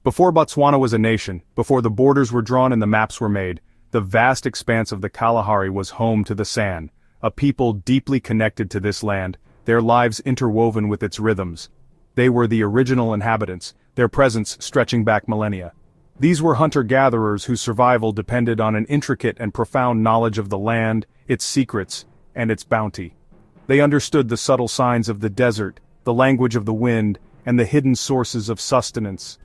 Before Botswana was a nation, before the borders were drawn and the maps were made, the vast expanse of the Kalahari was home to the San, a people deeply connected to this land, their lives interwoven with its rhythms. They were the original inhabitants, their presence stretching back millennia. These were hunter-gatherers whose survival depended on an intricate and profound knowledge of the land, its secrets, and its bounty. They understood the subtle signs of the desert, the language of the wind, and the hidden sources of sustenance.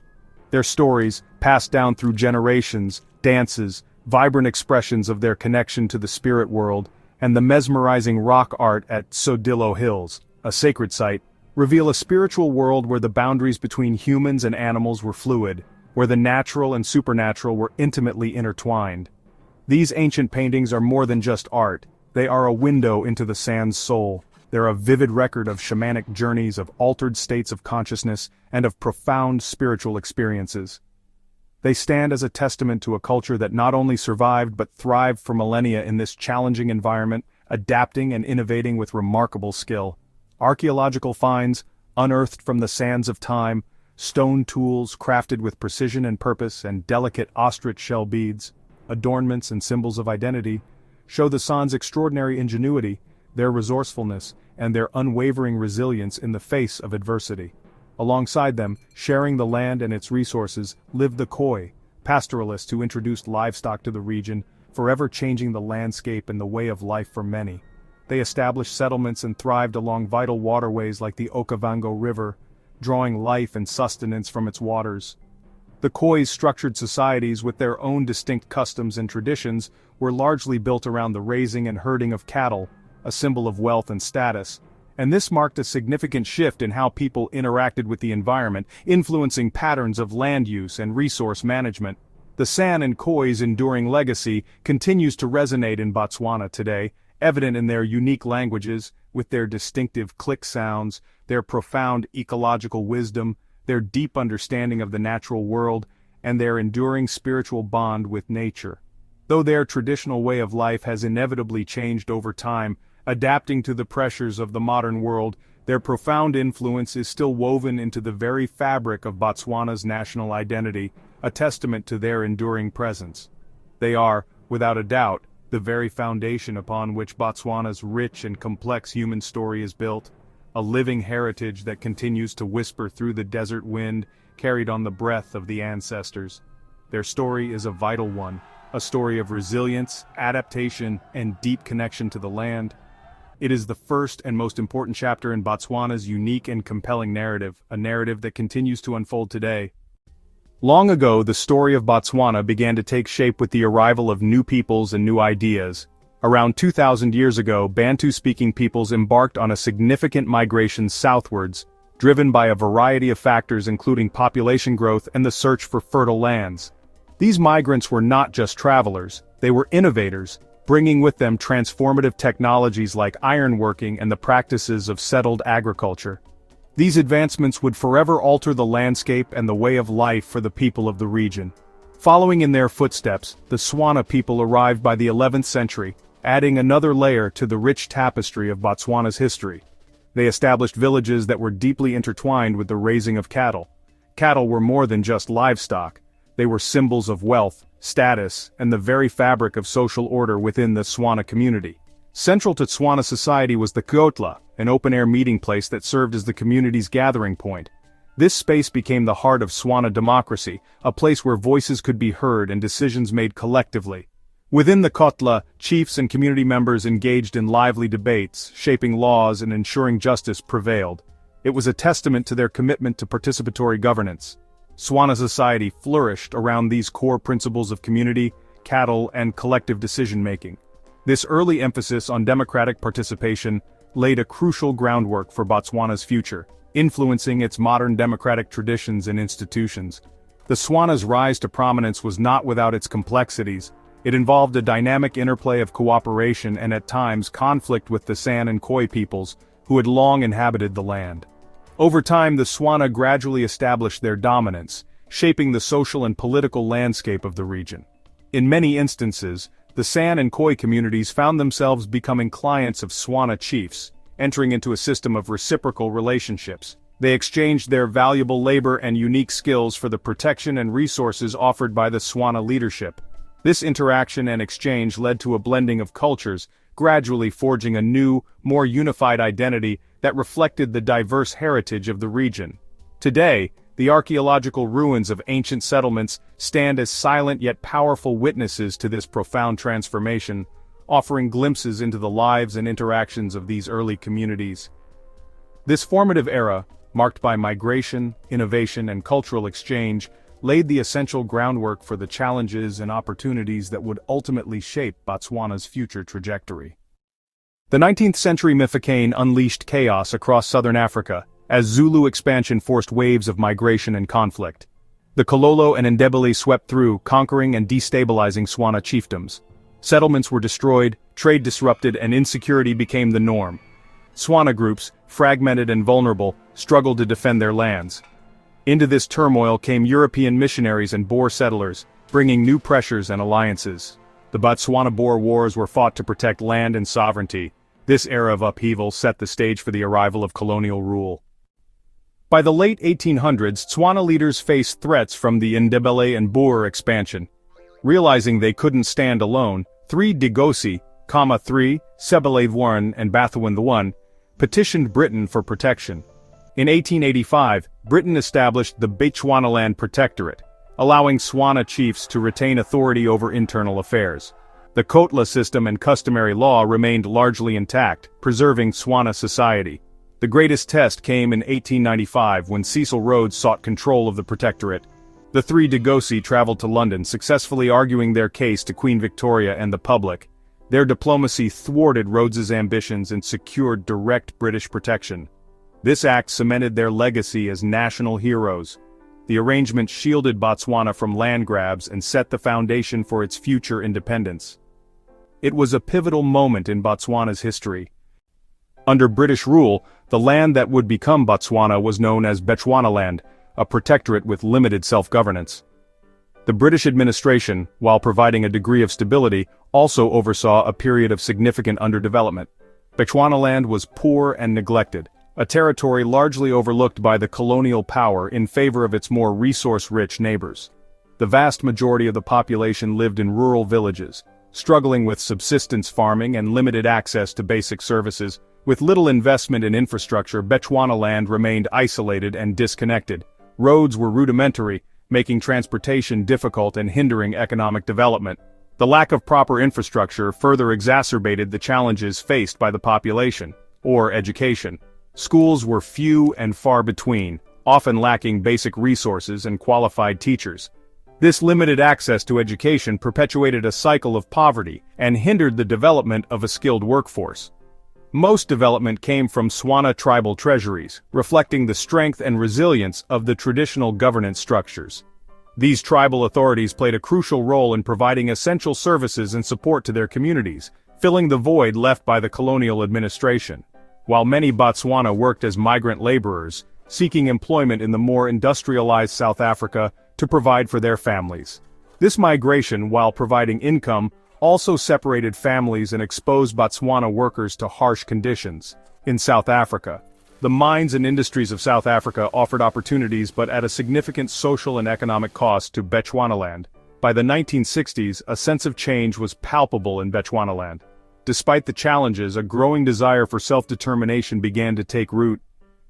Their stories, passed down through generations, dances, vibrant expressions of their connection to the spirit world, and the mesmerizing rock art at Sodillo Hills, a sacred site, reveal a spiritual world where the boundaries between humans and animals were fluid, where the natural and supernatural were intimately intertwined. These ancient paintings are more than just art, they are a window into the San's soul. They're a vivid record of shamanic journeys, of altered states of consciousness, and of profound spiritual experiences. They stand as a testament to a culture that not only survived but thrived for millennia in this challenging environment, adapting and innovating with remarkable skill. Archaeological finds, unearthed from the sands of time, stone tools crafted with precision and purpose, and delicate ostrich shell beads, adornments and symbols of identity, show the San's extraordinary ingenuity, their resourcefulness, and their unwavering resilience in the face of adversity. Alongside them, sharing the land and its resources, lived the Khoi, pastoralists who introduced livestock to the region, forever changing the landscape and the way of life for many. They established settlements and thrived along vital waterways like the Okavango River, drawing life and sustenance from its waters. The Khoi's structured societies, with their own distinct customs and traditions, were largely built around the raising and herding of cattle, a symbol of wealth and status, and this marked a significant shift in how people interacted with the environment, influencing patterns of land use and resource management. The San and Khoi's enduring legacy continues to resonate in Botswana today, evident in their unique languages, with their distinctive click sounds, their profound ecological wisdom, their deep understanding of the natural world, and their enduring spiritual bond with nature. Though their traditional way of life has inevitably changed over time, adapting to the pressures of the modern world, their profound influence is still woven into the very fabric of Botswana's national identity, a testament to their enduring presence. They are, without a doubt, the very foundation upon which Botswana's rich and complex human story is built, a living heritage that continues to whisper through the desert wind, carried on the breath of the ancestors. Their story is a vital one, a story of resilience, adaptation, and deep connection to the land. It is the first and most important chapter in Botswana's unique and compelling narrative, a narrative that continues to unfold today. Long ago, the story of Botswana began to take shape with the arrival of new peoples and new ideas. Around 2,000 years ago, Bantu-speaking peoples embarked on a significant migration southwards, driven by a variety of factors including population growth and the search for fertile lands. These migrants were not just travelers, they were innovators, bringing with them transformative technologies like ironworking and the practices of settled agriculture. These advancements would forever alter the landscape and the way of life for the people of the region. Following in their footsteps, the Swana people arrived by the 11th century, adding another layer to the rich tapestry of Botswana's history. They established villages that were deeply intertwined with the raising of cattle. Cattle were more than just livestock. They were symbols of wealth, status, and the very fabric of social order within the Swana community. Central to Swana society was the Kotla, an open-air meeting place that served as the community's gathering point. This space became the heart of Swana democracy, a place where voices could be heard and decisions made collectively. Within the Kotla, chiefs and community members engaged in lively debates, shaping laws and ensuring justice prevailed. It was a testament to their commitment to participatory governance. Swana society flourished around these core principles of community, cattle, and collective decision-making. This early emphasis on democratic participation laid a crucial groundwork for Botswana's future, influencing its modern democratic traditions and institutions. The Swana's rise to prominence was not without its complexities. It involved a dynamic interplay of cooperation and at times conflict with the San and Khoi peoples, who had long inhabited the land. Over time, the Swana gradually established their dominance, shaping the social and political landscape of the region. In many instances, the San and Khoi communities found themselves becoming clients of Swana chiefs, entering into a system of reciprocal relationships. They exchanged their valuable labor and unique skills for the protection and resources offered by the Tswana leadership. This interaction and exchange led to a blending of cultures, gradually forging a new, more unified identity that reflected the diverse heritage of the region. Today, the archaeological ruins of ancient settlements stand as silent yet powerful witnesses to this profound transformation, offering glimpses into the lives and interactions of these early communities. This formative era, marked by migration, innovation, and cultural exchange, laid the essential groundwork for the challenges and opportunities that would ultimately shape Botswana's future trajectory. The 19th century Mifekein unleashed chaos across southern Africa, as Zulu expansion forced waves of migration and conflict. The Kololo and Ndebele swept through, conquering and destabilizing Tswana chiefdoms. Settlements were destroyed, trade disrupted, and insecurity became the norm. Tswana groups, fragmented and vulnerable, struggled to defend their lands. Into this turmoil came European missionaries and Boer settlers, bringing new pressures and alliances. The Botswana-Boer Wars were fought to protect land and sovereignty. This era of upheaval set the stage for the arrival of colonial rule. By the late 1800s, Tswana leaders faced threats from the Ndebele and Boer expansion. Realizing they couldn't stand alone, 3 Digosi, 3, Sebele and Bathawin I, petitioned Britain for protection. In 1885, Britain established the Bechuanaland Protectorate, allowing Tswana chiefs to retain authority over internal affairs. The Kotla system and customary law remained largely intact, preserving Tswana society. The greatest test came in 1895 when Cecil Rhodes sought control of the Protectorate. The 3 Digosi traveled to London, successfully arguing their case to Queen Victoria and the public. Their diplomacy thwarted Rhodes's ambitions and secured direct British protection. This act cemented their legacy as national heroes. The arrangement shielded Botswana from land grabs and set the foundation for its future independence. It was a pivotal moment in Botswana's history. Under British rule, the land that would become Botswana was known as Bechuanaland, a protectorate with limited self-governance. The British administration, while providing a degree of stability, also oversaw a period of significant underdevelopment. Bechuanaland was poor and neglected, a territory largely overlooked by the colonial power in favor of its more resource-rich neighbors. The vast majority of the population lived in rural villages, struggling with subsistence farming and limited access to basic services. With little investment in infrastructure, Bechuanaland remained isolated and disconnected. Roads were rudimentary, making transportation difficult and hindering economic development. The lack of proper infrastructure further exacerbated the challenges faced by the population, or education. Schools were few and far between, often lacking basic resources and qualified teachers. This limited access to education perpetuated a cycle of poverty and hindered the development of a skilled workforce. Most development came from Tswana tribal treasuries, reflecting the strength and resilience of the traditional governance structures. These tribal authorities played a crucial role in providing essential services and support to their communities, filling the void left by the colonial administration. While many Botswana worked as migrant laborers, seeking employment in the more industrialized South Africa to provide for their families. This migration, while providing income, also separated families and exposed Botswana workers to harsh conditions. In South Africa, the mines and industries of South Africa offered opportunities but at a significant social and economic cost to Bechuanaland. By the 1960s, a sense of change was palpable in Bechuanaland. Despite the challenges, a growing desire for self-determination began to take root.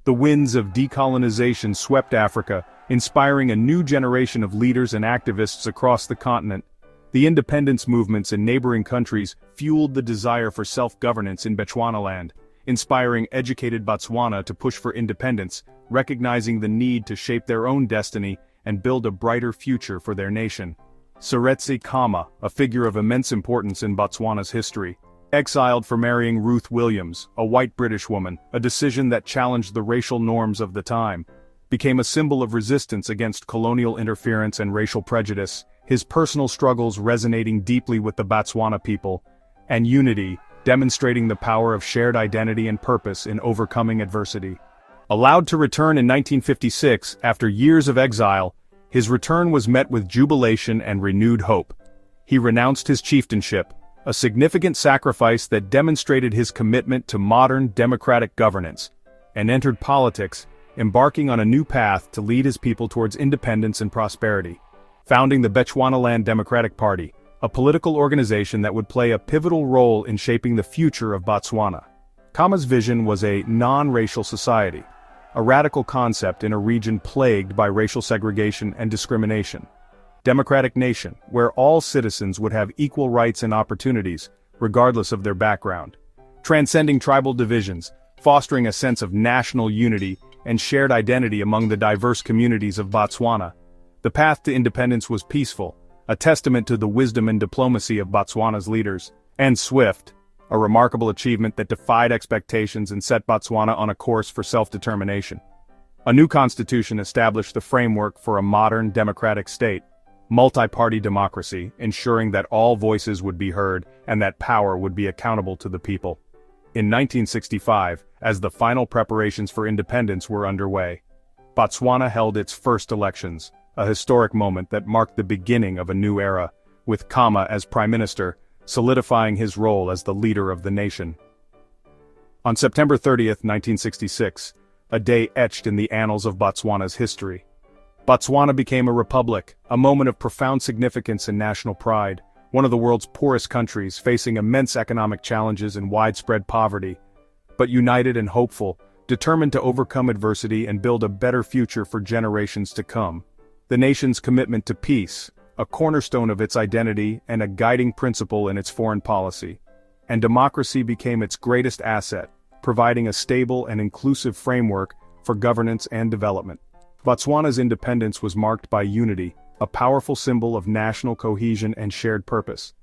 The winds of decolonization swept Africa, inspiring a new generation of leaders and activists across the continent. The independence movements in neighboring countries fueled the desire for self-governance in Bechuanaland, inspiring educated Botswana to push for independence, recognizing the need to shape their own destiny and build a brighter future for their nation. Seretse Khama, a figure of immense importance in Botswana's history, exiled for marrying Ruth Williams, a white British woman, a decision that challenged the racial norms of the time, became a symbol of resistance against colonial interference and racial prejudice, his personal struggles resonating deeply with the Botswana people, and unity, demonstrating the power of shared identity and purpose in overcoming adversity. Allowed to return in 1956 after years of exile, his return was met with jubilation and renewed hope. He renounced his chieftainship, a significant sacrifice that demonstrated his commitment to modern democratic governance, and entered politics, embarking on a new path to lead his people towards independence and prosperity. Founding the Bechuanaland Democratic Party, a political organization that would play a pivotal role in shaping the future of Botswana. Khama's vision was a non-racial society, a radical concept in a region plagued by racial segregation and discrimination. Democratic nation, where all citizens would have equal rights and opportunities, regardless of their background. Transcending tribal divisions, fostering a sense of national unity and shared identity among the diverse communities of Botswana. The path to independence was peaceful, a testament to the wisdom and diplomacy of Botswana's leaders, and swift, a remarkable achievement that defied expectations and set Botswana on a course for self-determination. A new constitution established the framework for a modern democratic state, multi-party democracy, ensuring that all voices would be heard and that power would be accountable to the people. In 1965, as the final preparations for independence were underway, Botswana held its first elections, a historic moment that marked the beginning of a new era, with Khama as prime minister, solidifying his role as the leader of the nation. On September 30, 1966, a day etched in the annals of Botswana's history. Botswana became a republic, a moment of profound significance and national pride, one of the world's poorest countries facing immense economic challenges and widespread poverty, but united and hopeful, determined to overcome adversity and build a better future for generations to come. The nation's commitment to peace, a cornerstone of its identity and a guiding principle in its foreign policy. And democracy became its greatest asset, providing a stable and inclusive framework for governance and development. Botswana's independence was marked by unity, a powerful symbol of national cohesion and shared purpose.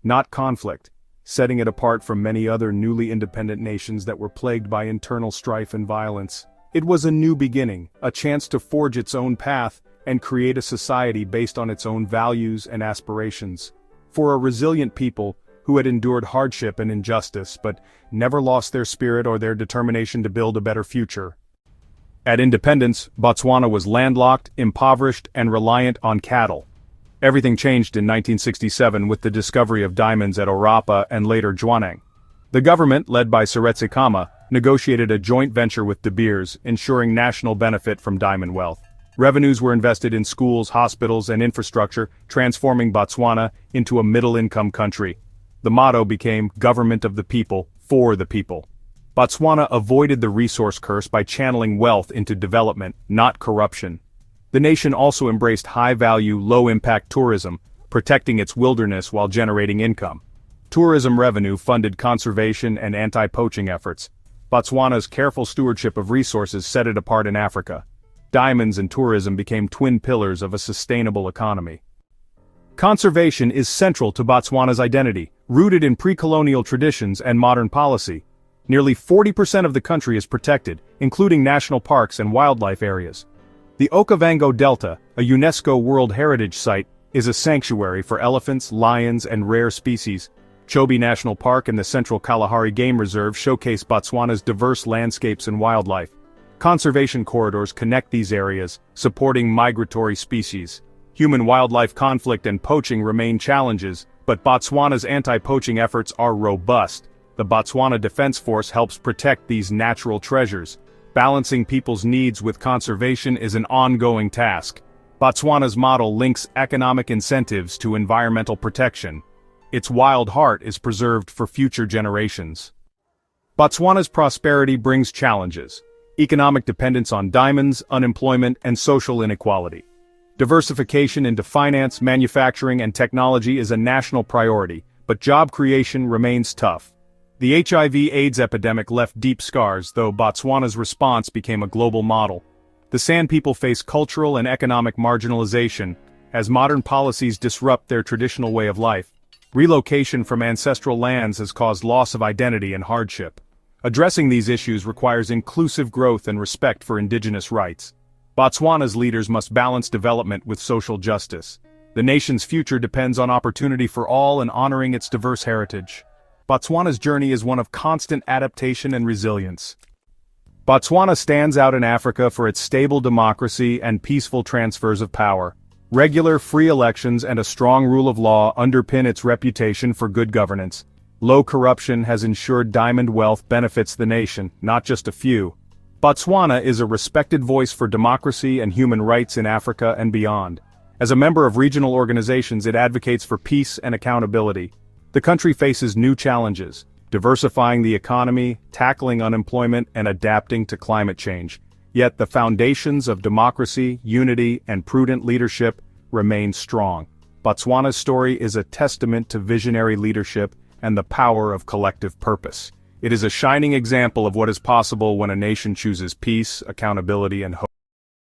Not conflict, setting it apart from many other newly independent nations that were plagued by internal strife and violence. It was a new beginning, a chance to forge its own path and create a society based on its own values and aspirations. For a resilient people who had endured hardship and injustice but never lost their spirit or their determination to build a better future. At independence, Botswana was landlocked, impoverished, and reliant on cattle. Everything changed in 1967 with the discovery of diamonds at Orapa and later Jwaneng. The government, led by Seretse Khama, negotiated a joint venture with De Beers, ensuring national benefit from diamond wealth. Revenues were invested in schools, hospitals, and infrastructure, transforming Botswana into a middle-income country. The motto became "Government of the People, for the People." Botswana avoided the resource curse by channeling wealth into development, not corruption. The nation also embraced high-value, low-impact tourism, protecting its wilderness while generating income. Tourism revenue funded conservation and anti-poaching efforts. Botswana's careful stewardship of resources set it apart in Africa. Diamonds and tourism became twin pillars of a sustainable economy. Conservation is central to Botswana's identity, rooted in pre-colonial traditions and modern policy. Nearly 40% of the country is protected, including national parks and wildlife areas. The Okavango Delta, a UNESCO World Heritage Site, is a sanctuary for elephants, lions, and rare species. Chobe National Park and the Central Kalahari Game Reserve showcase Botswana's diverse landscapes and wildlife. Conservation corridors connect these areas, supporting migratory species. Human-wildlife conflict and poaching remain challenges, but Botswana's anti-poaching efforts are robust. The Botswana Defense Force helps protect these natural treasures. Balancing people's needs with conservation is an ongoing task. Botswana's model links economic incentives to environmental protection. Its wild heart is preserved for future generations. Botswana's prosperity brings challenges: economic dependence on diamonds, unemployment, and social inequality. Diversification into finance, manufacturing, and technology is a national priority, but job creation remains tough. The HIV/AIDS epidemic left deep scars, though Botswana's response became a global model. The San people face cultural and economic marginalization, as modern policies disrupt their traditional way of life. Relocation from ancestral lands has caused loss of identity and hardship. Addressing these issues requires inclusive growth and respect for indigenous rights. Botswana's leaders must balance development with social justice. The nation's future depends on opportunity for all and honoring its diverse heritage. Botswana's journey is one of constant adaptation and resilience. Botswana stands out in Africa for its stable democracy and peaceful transfers of power. Regular, free elections and a strong rule of law underpin its reputation for good governance. Low corruption has ensured diamond wealth benefits the nation, not just a few. Botswana is a respected voice for democracy and human rights in Africa and beyond. As a member of regional organizations, it advocates for peace and accountability. The country faces new challenges, diversifying the economy, tackling unemployment, and adapting to climate change. Yet the foundations of democracy, unity, and prudent leadership remain strong. Botswana's story is a testament to visionary leadership and the power of collective purpose. It is a shining example of what is possible when a nation chooses peace, accountability, and hope.